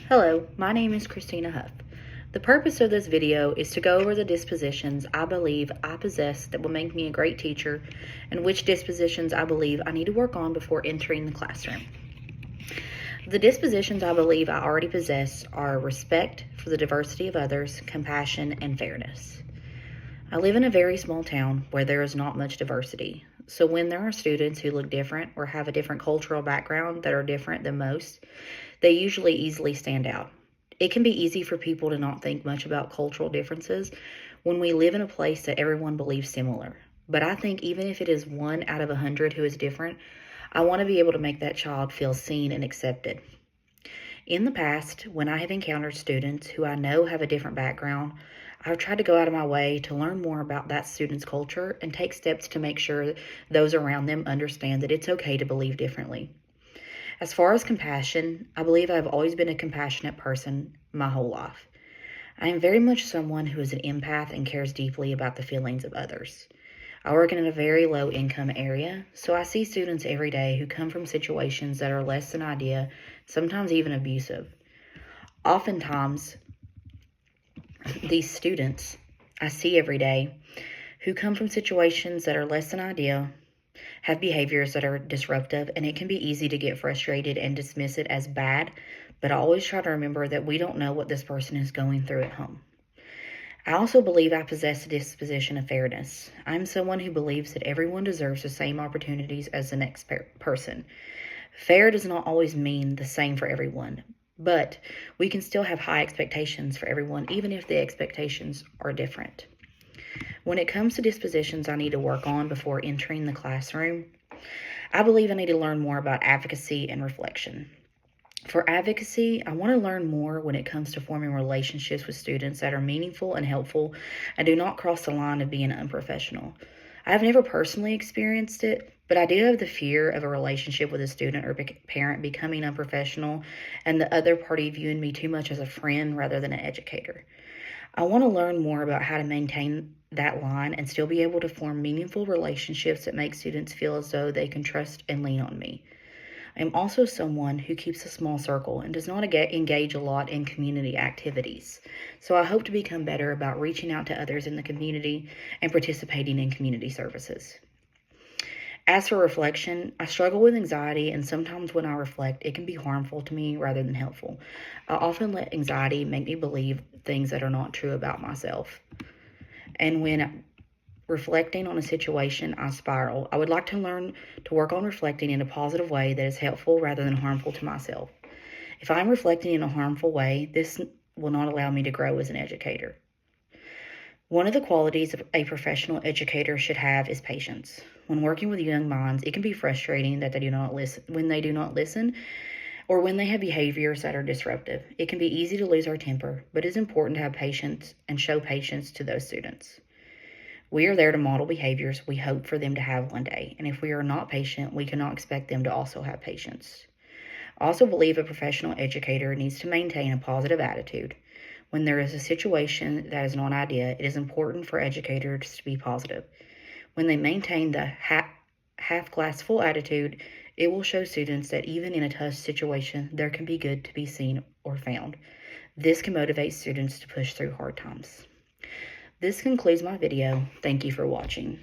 Hello, my name is Christina Huff. The purpose of this video is to go over the dispositions I believe I possess that will make me a great teacher and which dispositions I believe I need to work on before entering the classroom. The dispositions I believe I already possess are respect for the diversity of others, compassion, and fairness. I live in a very small town where there is not much diversity. So when there are students who look different or have a different cultural background that are different than most, they usually easily stand out. It can be easy for people to not think much about cultural differences when we live in a place that everyone believes similar. But I think even if it is 1 out of 100 who is different, I want to be able to make that child feel seen and accepted. In the past, when I have encountered students who I know have a different background, I've tried to go out of my way to learn more about that student's culture and take steps to make sure those around them understand that it's okay to believe differently. As far as compassion, I believe I've always been a compassionate person my whole life. I am very much someone who is an empath and cares deeply about the feelings of others. I work in a very low income area, so I see students every day who come from situations that are less than ideal, sometimes even abusive. Oftentimes, these students I see every day who come from situations that are less than ideal, have behaviors that are disruptive, and it can be easy to get frustrated and dismiss it as bad, but I always try to remember that we don't know what this person is going through at home. I also believe I possess a disposition of fairness. I'm someone who believes that everyone deserves the same opportunities as the next person. Fair does not always mean the same for everyone, but we can still have high expectations for everyone, even if the expectations are different. When it comes to dispositions I need to work on before entering the classroom, I believe I need to learn more about advocacy and reflection. For advocacy, I want to learn more when it comes to forming relationships with students that are meaningful and helpful and do not cross the line of being unprofessional. I have never personally experienced it, but I do have the fear of a relationship with a student or parent becoming unprofessional and the other party viewing me too much as a friend rather than an educator. I want to learn more about how to maintain that line and still be able to form meaningful relationships that make students feel as though they can trust and lean on me. I'm also someone who keeps a small circle and does not engage a lot in community activities. So I hope to become better about reaching out to others in the community and participating in community services. As for reflection, I struggle with anxiety, and sometimes when I reflect, it can be harmful to me rather than helpful. I often let anxiety make me believe things that are not true about myself. And when reflecting on a situation, I spiral. I would like to learn to work on reflecting in a positive way that is helpful rather than harmful to myself. If I'm reflecting in a harmful way, this will not allow me to grow as an educator. One of the qualities a professional educator should have is patience. When working with young minds, it can be frustrating that they do not listen or when they have behaviors that are disruptive. It can be easy to lose our temper, but it's important to have patience and show patience to those students. We are there to model behaviors we hope for them to have one day, and if we are not patient, we cannot expect them to also have patience. I also believe a professional educator needs to maintain a positive attitude. When there is a situation that is not ideal, it is important for educators to be positive. When they maintain the half glass full attitude, it will show students that even in a tough situation, there can be good to be seen or found. This can motivate students to push through hard times. This concludes my video. Thank you for watching.